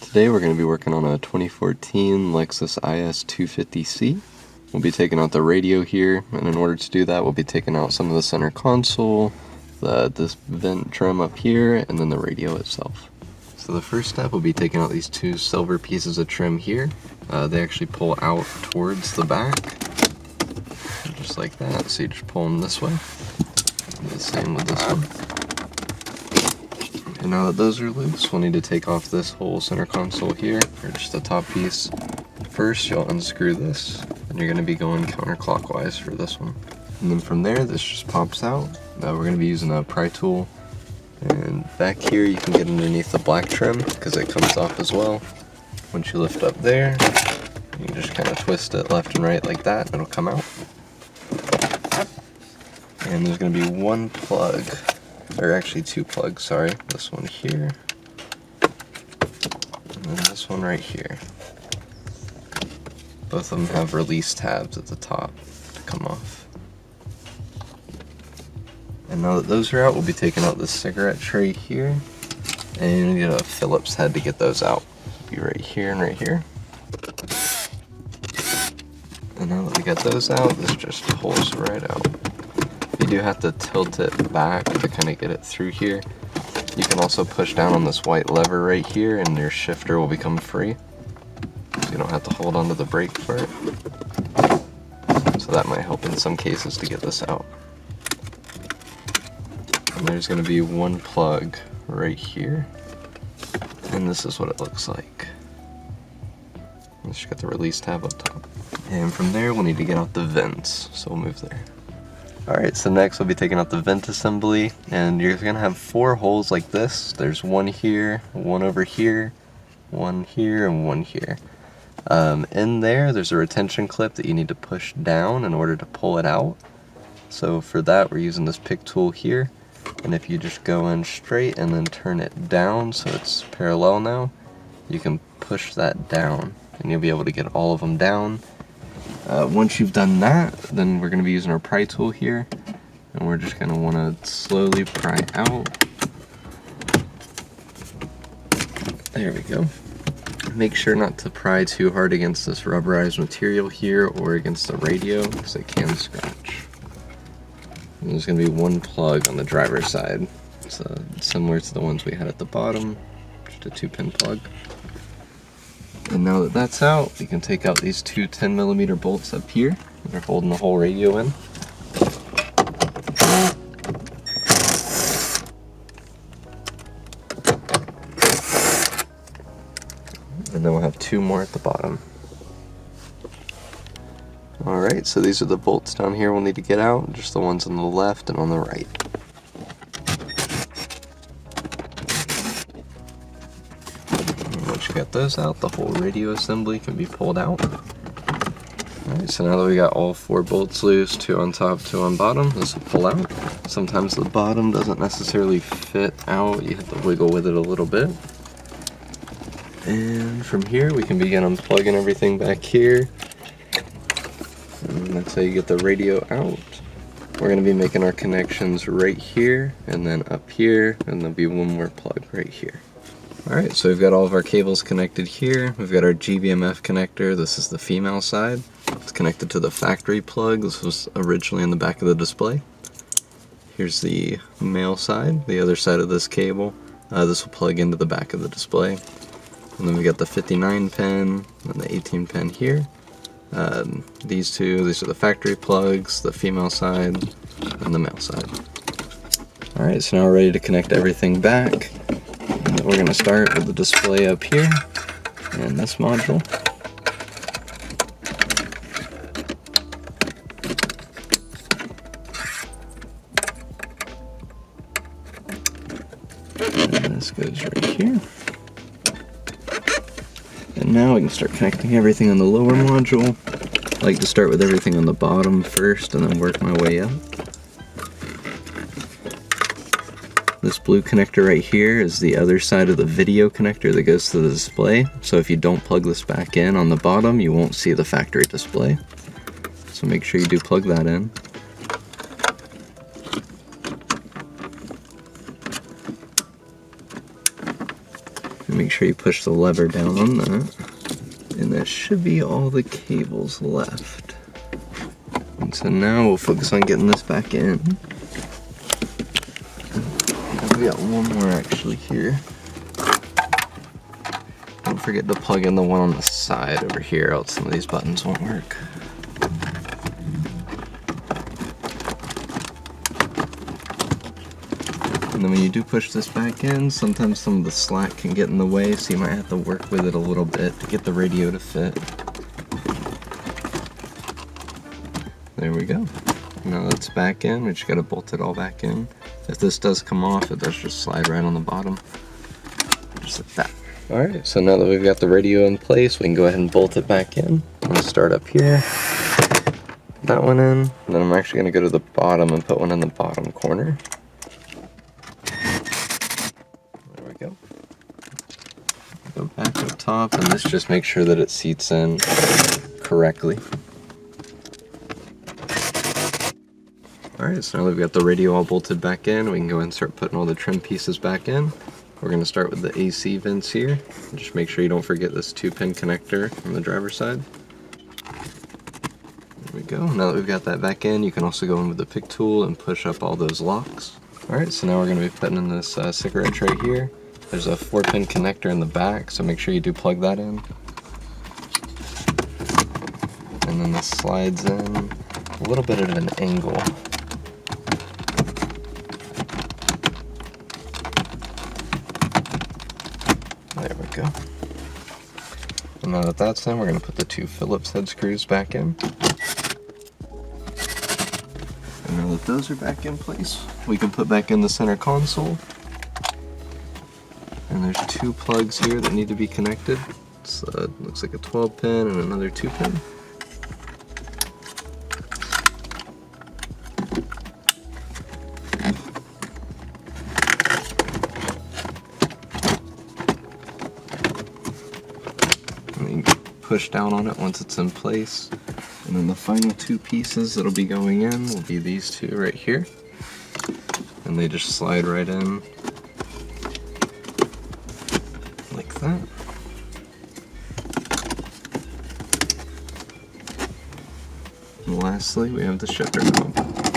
Today we're going to be working on a 2014 Lexus IS 250C. We'll be taking out the radio here, and in order to do that we'll be taking out some of the center console, this vent trim up here, and then the radio itself. So the first step will be taking out these two silver pieces of trim here. They actually pull out towards the back, just like that, so you just pull them this way. Do the same with this one. And now that those are loose, we'll need to take off this whole center console here, or just the top piece. First, you'll unscrew this, and you're going to be going counterclockwise for this one. And then from there, this just pops out. Now we're going to be using a pry tool. And back here, you can get underneath the black trim, because it comes off as well. Once you lift up there, you can just kind of twist it left and right like that, and it'll come out. And there's going to be one plug. Or actually two plugs, sorry. This one here, and then this one right here. Both of them have release tabs at the top to come off. And now that those are out, we'll be taking out this cigarette tray here. And you get a Phillips head to get those out. It'll be right here and right here. And now that we got those out, this just pulls right out. You do have to tilt it back to kind of get it through here. You can also push down on this white lever right here and your shifter will become free. So you don't have to hold onto the brake for it. So that might help in some cases to get this out. And there's going to be one plug right here. And this is what it looks like. It's just got the release tab up top. And from there we'll need to get out the vents. So we'll move there. Alright, so next we'll be taking out the vent assembly, and you're going to have four holes like this. There's one here, one over here, one here, and one here. In there's a retention clip that you need to push down in order to pull it out. So for that we're using this pick tool here, and if you just go in straight and then turn it down so it's parallel now, you can push that down and you'll be able to get all of them down. Once you've done that, then we're going to be using our pry tool here, and we're just going to want to slowly pry out. There we go. Make sure not to pry too hard against this rubberized material here or against the radio, because it can scratch. And there's going to be one plug on the driver's side. It's similar to the ones we had at the bottom, just a 2-pin plug. And now that that's out, we can take out these two 10mm bolts up here. They're holding the whole radio in. And then we'll have two more at the bottom. Alright, so these are the bolts down here we'll need to get out, just the ones on the left and on the right. Got those out, the whole radio assembly can be pulled out. Alright, so now that we got all four bolts loose, two on top, two on bottom, this will pull out. Sometimes the bottom doesn't necessarily fit out, you have to wiggle with it a little bit. And from here we can begin unplugging everything back here. And that's how you get the radio out. We're going to be making our connections right here, and then up here, and there'll be one more plug right here. Alright, so we've got all of our cables connected here. We've got our GBMF connector. This is the female side. It's connected to the factory plug. This was originally in the back of the display. Here's the male side, the other side of this cable. This will plug into the back of the display. And then we got the 59 pin and the 18 pin here. These are the factory plugs, the female side and the male side. Alright, so now we're ready to connect everything back. We're going to start with the display up here and this module. And this goes right here. And now we can start connecting everything on the lower module. I like to start with everything on the bottom first and then work my way up. This blue connector right here is the other side of the video connector that goes to the display. So if you don't plug this back in on the bottom, you won't see the factory display. So make sure you do plug that in. Make sure you push the lever down on that. And that should be all the cables left. And so now we'll focus on getting this back in. We got one more actually here. Don't forget to plug in the one on the side over here, else some of these buttons won't work. And then when you do push this back in, sometimes some of the slack can get in the way, so you might have to work with it a little bit to get the radio to fit. There we go. Now that's back in, we just gotta bolt it all back in. If this does come off, it does just slide right on the bottom. Just like that. Alright, so now that we've got the radio in place, we can go ahead and bolt it back in. I'm gonna start up here, put that one in, and then I'm actually gonna go to the bottom and put one in the bottom corner. There we go. Go back up top, and this just makes sure that it seats in correctly. Alright, so now that we've got the radio all bolted back in, we can go ahead and start putting all the trim pieces back in. We're going to start with the AC vents here. Just make sure you don't forget this 2-pin connector on the driver's side. There we go. Now that we've got that back in, you can also go in with the pick tool and push up all those locks. Alright, so now we're going to be putting in this cigarette tray here. There's a 4-pin connector in the back, so make sure you do plug that in. And then this slides in a little bit at an angle. There we go. And now that that's in, we're going to put the 2 Phillips head screws back in. And now that those are back in place, we can put back in the center console. And there's 2 plugs here that need to be connected. So it looks like a 12-pin and another 2-pin. Push down on it once it's in place, and then the final 2 pieces that'll be going in will be these 2 right here, and they just slide right in like that. And lastly, we have the shifter knob.